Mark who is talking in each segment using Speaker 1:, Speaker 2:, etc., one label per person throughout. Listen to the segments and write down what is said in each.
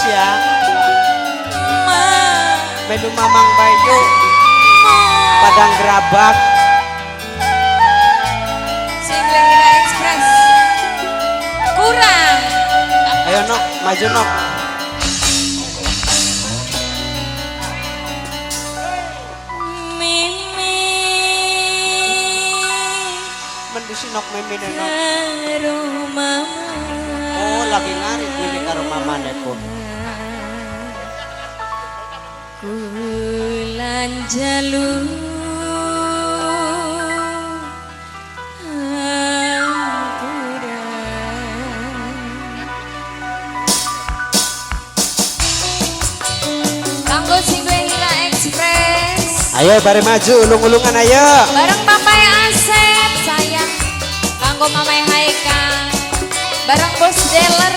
Speaker 1: ya. Menu Mamang Bayu Padang Gerabak
Speaker 2: Singlehira Express kurang.
Speaker 1: ayo nok maju nok
Speaker 2: Mimi
Speaker 1: mendusi nok mimi nok
Speaker 2: karo mama.
Speaker 1: oh lagi ngarit ini karo mama neko
Speaker 2: Kulan jalur kanggo Singlehira Express
Speaker 1: ayo bare maju ulung-ulungan ayo
Speaker 2: bareng Papai Asep sayang kanggo Mamai Haika bareng Bos Dealer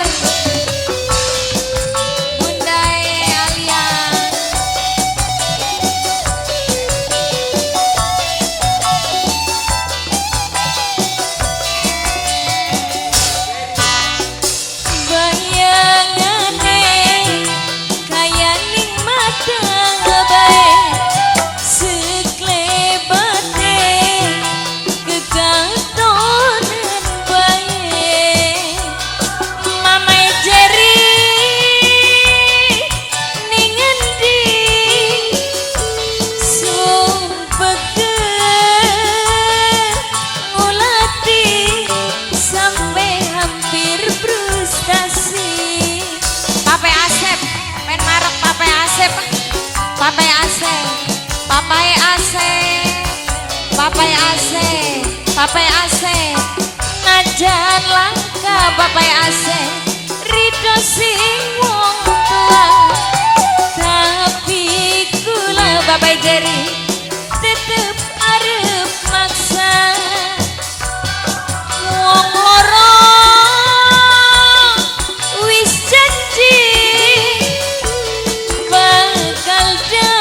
Speaker 2: Papai Asep najan langka Papai Asep rido sing wong tua tapi kula Papai Jerry tetep arep maksa wong loro wis janji bakal jadi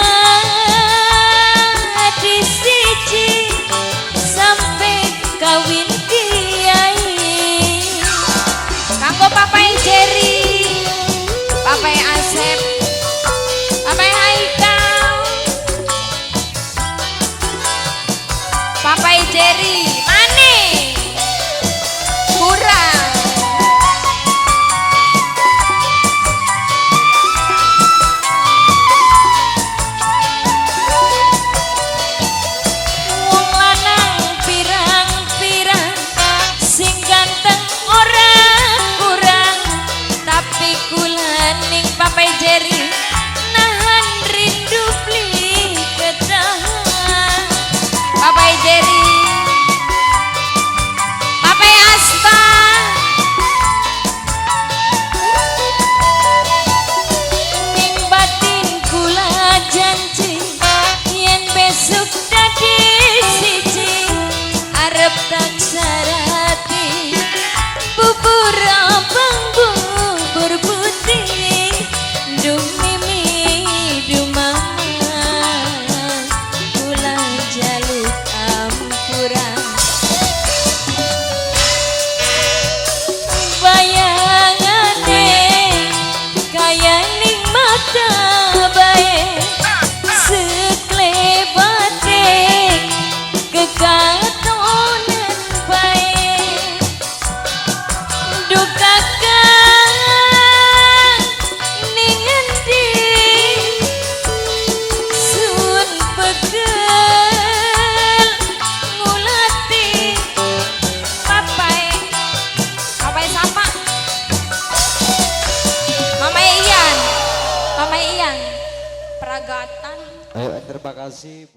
Speaker 2: siji kawin kiai kanggo Papai Jerry Papai Asep Papai Haikal Papai Jerry mane kurang Papai Jerry nahan rindu beli ketahan Papai Jerry Papai Aspa ning batin kula janji yen besok dadi siji arep tansah hati bubur abang bubur putih du mimi du mama kula jaluk ampuran bayangane kaya ning mata bae seklebate kekatonan bae duka Peragatan.
Speaker 1: ayo terima kasih.